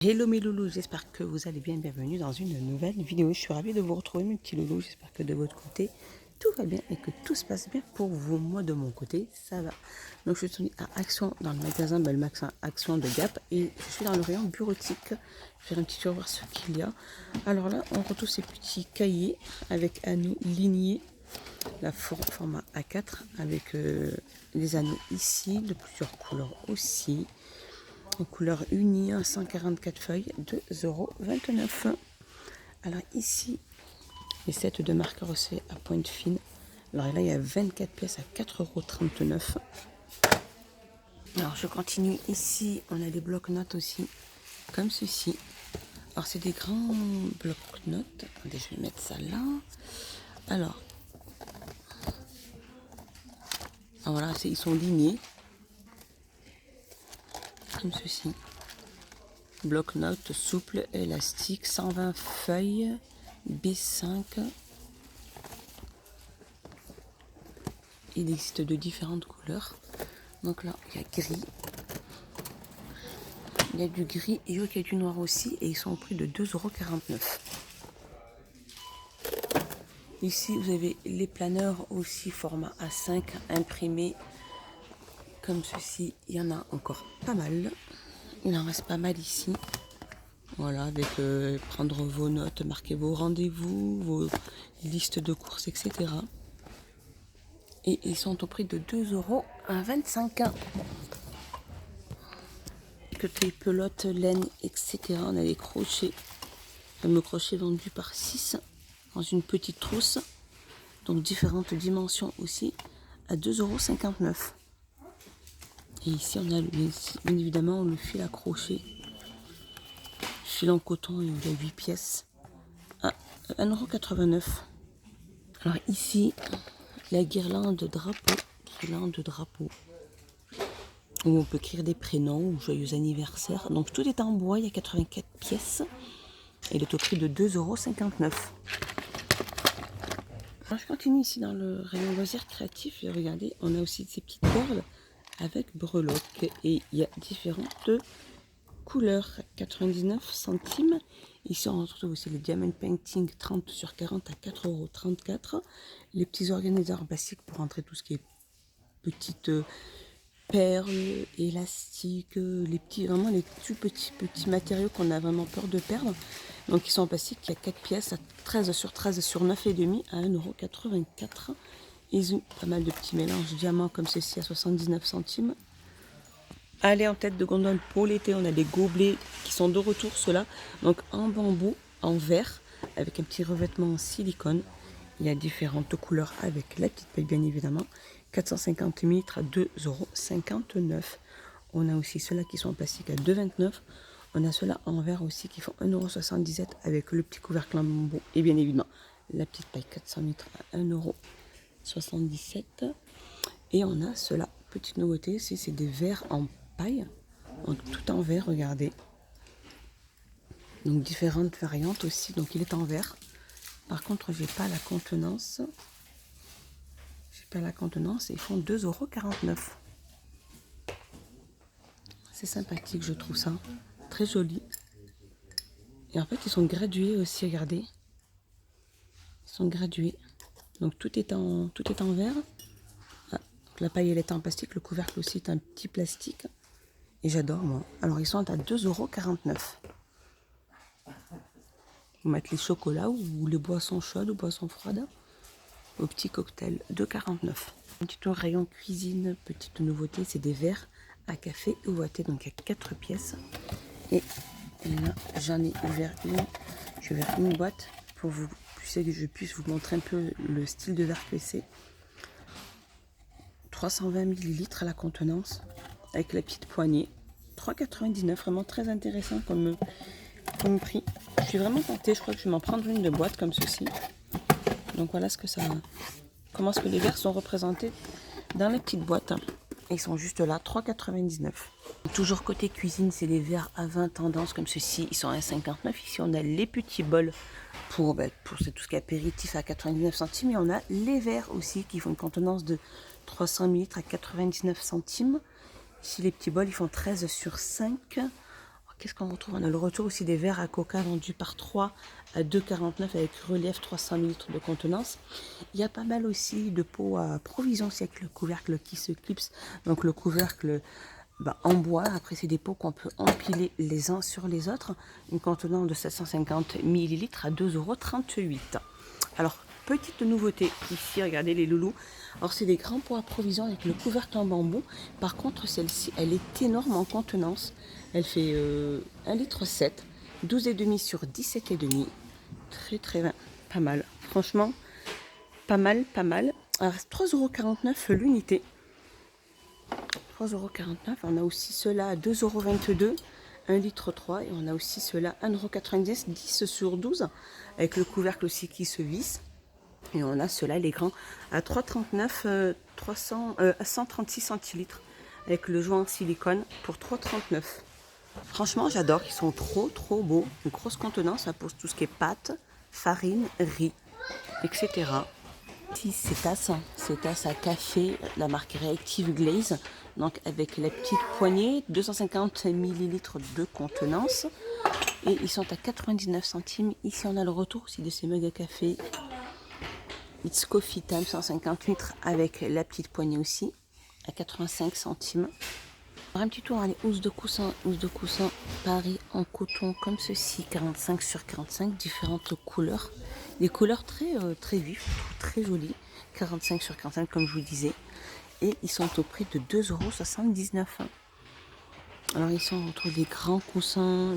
Hello mes loulous, j'espère que vous allez bien, bienvenue dans une nouvelle vidéo. Je suis ravie de vous retrouver mes petits loulous, j'espère que de votre côté tout va bien et que tout se passe bien pour vous. Moi de mon côté, ça va. Donc je suis à Action dans le magasin Belmax Action de Gap et je suis dans le rayon bureautique. Je vais faire un petit tour voir ce qu'il y a. Alors là, on retrouve ces petits cahiers avec anneaux lignés, la format A4 avec les anneaux ici, de plusieurs couleurs aussi. En couleur unie, 144 feuilles, 2,29 €. Alors ici, les sets de marqueurs aussi à pointe fine. Alors là, il y a 24 pièces à 4,39 €. Alors je continue ici, on a des blocs-notes aussi, comme ceci. Alors c'est des grands blocs-notes. Attendez, je vais mettre ça là. Alors, voilà, ils sont lignés, comme ceci. Bloc-notes souple, élastique, 120 feuilles, B5. Il existe de différentes couleurs. Donc là, il y a gris. Il y a du gris et il y a du noir aussi. Et ils sont au prix de 2,49 €. Ici, vous avez les planeurs aussi format A5 imprimés. Comme ceci, il y en a encore pas mal. Il en reste pas mal ici. Voilà, avec prendre vos notes, marquer vos rendez-vous, vos listes de courses, etc. Et ils sont au prix de 2,25 €. Côté pelote, laine, etc. On a les crochets. Le crochet vendu par 6 dans une petite trousse. Donc différentes dimensions aussi à 2,59 €. Et ici on a bien évidemment le fil à crochet. Fil en coton, il y a 8 pièces à 1,89 €. Alors ici, la guirlande drapeau, où on peut écrire des prénoms ou joyeux anniversaire. Donc tout est en bois, il y a 84 pièces et il est au prix de 2,59 €. Alors je continue ici dans le rayon loisirs créatifs et regardez, on a aussi ces petites perles avec breloques et il y a différentes couleurs, 99 centimes. Ici on retrouve aussi les diamond painting 30 sur 40 à 4,34 €. Les petits organisateurs en plastique pour rentrer tout ce qui est petites perles, élastiques, vraiment les tout petits matériaux qu'on a vraiment peur de perdre. Donc ils sont en plastique, il y a 4 pièces à 13 sur 13 sur 9,5 à 1,84 €. Ils ont pas mal de petits mélanges diamants comme ceci à 79 centimes. Allez, en tête de gondole pour l'été, on a des gobelets qui sont de retour, ceux-là. Donc en bambou, en verre, avec un petit revêtement en silicone. Il y a différentes couleurs avec la petite paille, bien évidemment. 450 ml à 2,59 €. On a aussi ceux-là qui sont en plastique à 2,29 €. On a ceux-là en verre aussi qui font 1,77 € avec le petit couvercle en bambou. Et bien évidemment, la petite paille 400 ml à 1,77 €. Et on a ceux-là, petite nouveauté, c'est des verres en paille. Donc tout en verre, regardez. Donc différentes variantes aussi. Donc il est en verre. Par contre, j'ai pas la contenance. Ils font 2,49 €. C'est sympathique, je trouve ça. Très joli. Et en fait, ils sont gradués aussi, regardez. Ils sont gradués. Donc tout est en verre. Ah, la paille, elle est en plastique. Le couvercle aussi est un petit plastique. Et j'adore, moi. Alors, ils sont à 2,49 €. Vous mettez les chocolats ou les boissons chaudes ou boissons froides au petit cocktail, 2,49 €. Un petit tour rayon cuisine, petite nouveauté, c'est des verres à café ouaté, donc il y a 4 pièces. Et là, j'en ai ouvert une. Je vais ouvrir une boîte pour que je puisse vous montrer un peu le style de verre que c'est. 320 ml à la contenance, avec la petite poignée. 3,99 €, vraiment très intéressant comme prix. Je suis vraiment tentée, je crois que je vais m'en prendre une de boîte comme ceci. Donc voilà comment est-ce que les verres sont représentés dans les petites boîtes. Ils sont juste là, 3,99 €. Toujours côté cuisine, c'est les verres à 20 tendances comme ceci, ils sont à 59 €. Ici on a les petits bols pour c'est tout ce qui est apéritif à 99 centimes. Et on a les verres aussi qui font une contenance de 300 ml à 99 centimes. Ici les petits bols, ils font 13 sur 5, qu'est-ce qu'on retrouve? On a le retour aussi des verres à coca vendus par 3 à 2,49 avec relief 300 ml de contenance. Il y a pas mal aussi de pots à provisions aussi avec le couvercle qui se clipse. Donc le couvercle en bois. Après, c'est des pots qu'on peut empiler les uns sur les autres. Une contenant de 750 ml à 2,38 €. Alors, petite nouveauté ici, regardez les loulous. Alors, c'est des grands pots à provisions avec le couvercle en bambou. Par contre, celle-ci, elle est énorme en contenance. Elle fait 1,7 litre, 12,5 sur 17,5. Très pas mal. Franchement, pas mal. Alors, 3,49 € l'unité. 3,49 €. On a aussi ceux-là à 2,22 €, 1 litre 3. Et on a aussi ceux-là 1,90 €, 10 sur 12, avec le couvercle aussi qui se visse. Et on a ceux-là, les grands, à 3,39 €, 136 centilitres, avec le joint en silicone pour 3,39 €. Franchement, j'adore, ils sont trop beaux. Une grosse contenance, ça pose tout ce qui est pâtes, farine, riz, etc. Ici, ces tasses à café, la marque Reactive Glaze, donc avec la petite poignée, 250 ml de contenance, et ils sont à 99 centimes. Ici, on a le retour aussi de ces mugs à café It's Coffee Time 150 litres avec la petite poignée aussi, à 85 centimes. Alors, un petit tour, allez, housse de coussin Paris en coton comme ceci, 45 sur 45, différentes couleurs. Des couleurs très vives, très jolies, 45 sur 45 comme je vous disais. Et ils sont au prix de 2,79 €. Alors ici on retrouve des grands coussins,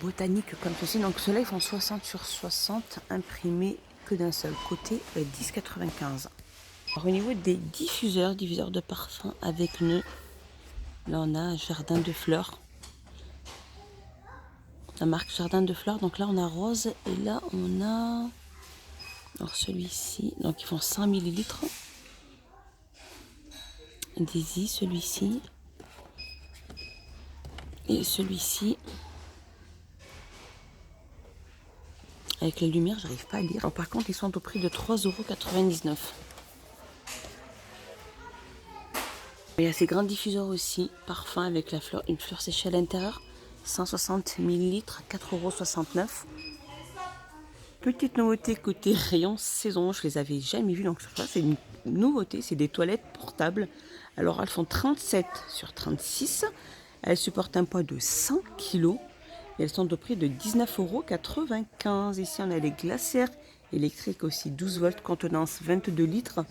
botaniques comme ceci. Donc ceux-là ils font 60 sur 60, imprimés que d'un seul côté, 10,95 €. Alors, au niveau des diffuseurs de parfum avec nœud, là on a Jardin de Fleurs, la marque Jardin de Fleurs. Donc là on a rose et là on a, alors celui-ci, donc ils font 100 ml. Daisy, celui-ci et celui-ci. Avec la lumière, j'arrive pas à lire. Alors, par contre, ils sont au prix de 3,99 €. Il y a ces grands diffuseurs aussi, parfum avec une fleur séchée à l'intérieur, 160 ml, 4,69 €. Petite nouveauté côté rayon saison, je les avais jamais vus, donc ça c'est une nouveauté, c'est des toilettes portables. Alors elles font 37 sur 36, elles supportent un poids de 100 kg et elles sont au prix de 19,95 €. Ici on a les glacières électriques aussi, 12 volts, contenance 22 litres,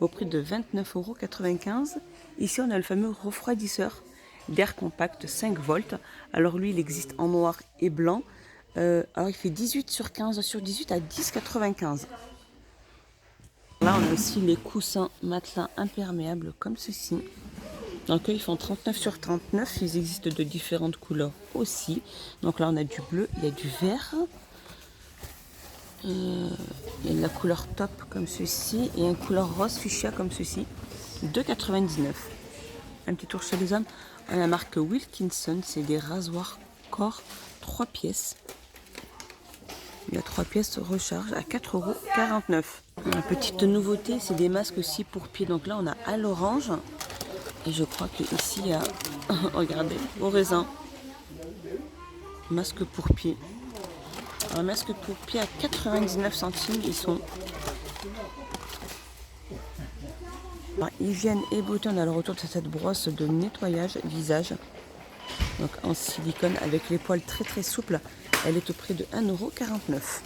au prix de 29,95 €. Ici on a le fameux refroidisseur d'air compact 5 volts. Alors lui il existe en noir et blanc. Alors il fait 18 sur 15 sur 18 à 10,95 €. Là on a aussi les coussins matelas imperméables comme ceci. Donc eux ils font 39 sur 39. Ils existent de différentes couleurs aussi. Donc là on a du bleu, il y a du vert. Il y a de la couleur top comme ceci et une couleur rose fuchsia comme ceci. 2,99 €. Un petit tour chez les hommes. On a la marque Wilkinson, c'est des rasoirs corps 3 pièces. Il y a 3 pièces recharge à 4,49 €. Une petite nouveauté, c'est des masques aussi pour pieds. Donc là, on a à l'orange. Et je crois que ici, il y a, regardez, au raisin. Masque pour pieds. Un masque pour pieds à 99 centimes. Ils sont. Alors, hygiène et beauté, on a le retour de cette brosse de nettoyage visage. Donc en silicone avec les poils très souples. Elle est au prix de 1,49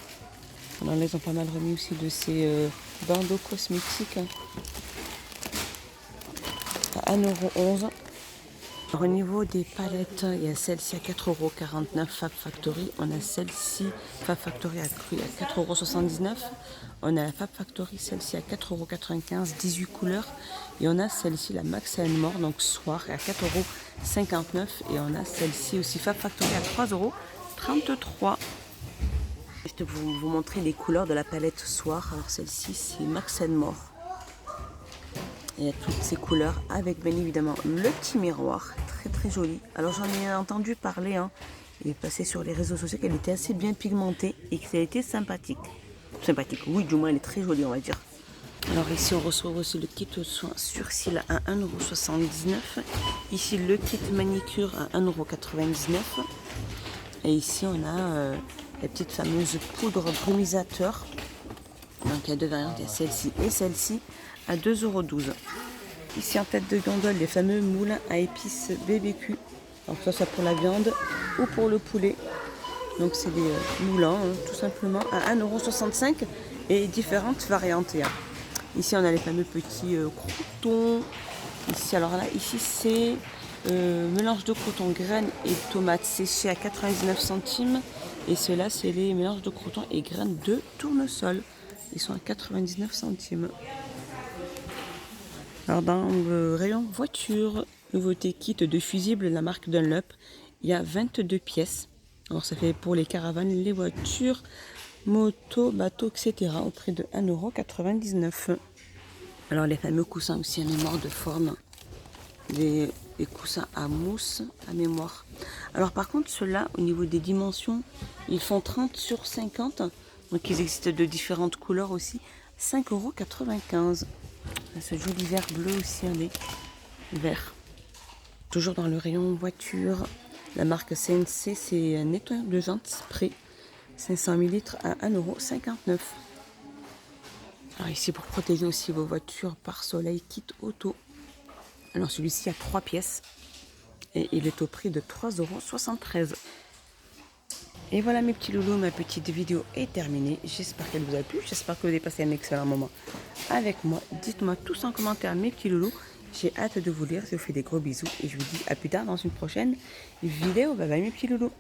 €. Alors là, ils ont pas mal remis aussi de ces bandeaux cosmétiques à 1,11 €. Au niveau des palettes, il y a celle-ci à 4,49 € Fab Factory. On a celle-ci Fab Factory à 4,79 €. On a la Fab Factory, celle-ci à 4,95 €, 18 couleurs. Et on a celle-ci, la Max & More, donc soir, à 4,59 €. Et on a celle-ci aussi Fab Factory à 3,33 €. Je vais vous montrer les couleurs de la palette soir. Alors celle-ci, c'est Max & More. Il y a toutes ces couleurs avec bien évidemment le petit miroir, très joli. Alors j'en ai entendu parler, il est passé sur les réseaux sociaux qu'elle était assez bien pigmentée et qu'elle était sympathique. Sympathique, oui, du moins elle est très jolie on va dire. Alors ici on reçoit aussi le kit soin sur cils à 1,79 €. Ici le kit manicure à 1,99 €. Et ici on a la petite fameuse poudre brumisateur. Donc il y a deux variantes, il y a celle-ci et celle-ci à 2,12 €. Ici en tête de gondole les fameux moulins à épices BBQ. Donc ça pour la viande ou pour le poulet. Donc c'est des moulins tout simplement à 1,65 € et différentes variantes. Ici on a les fameux petits croutons. Ici alors là ici c'est mélange de croutons, graines et tomates séchées à 99 centimes. Et ceux-là c'est les mélanges de croutons et graines de tournesol. Ils sont à 99 centimes. Alors dans le rayon voiture, nouveauté kit de fusibles, la marque Dunlop. Il y a 22 pièces. Alors ça fait pour les caravanes, les voitures, motos, bateaux, etc. au prix de 1,99 €. Alors les fameux coussins aussi à mémoire de forme. Des coussins à mousse à mémoire. Alors par contre ceux-là au niveau des dimensions, ils font 30 sur 50. Donc ils existent de différentes couleurs aussi. 5,95 €. Ce joli vert bleu aussi, allez, vert. Toujours dans le rayon voiture, la marque CNC, c'est un nettoyeur de jantes spray, 500 ml à 1,59 €. Alors ici pour protéger aussi vos voitures par soleil, kit auto. Alors celui-ci a 3 pièces et il est au prix de 3,73 €. Et voilà mes petits loulous, ma petite vidéo est terminée. J'espère qu'elle vous a plu, j'espère que vous avez passé un excellent moment avec moi. Dites-moi tous en commentaire mes petits loulous. J'ai hâte de vous lire, je vous fais des gros bisous et je vous dis à plus tard dans une prochaine vidéo. Bye bye mes petits loulous.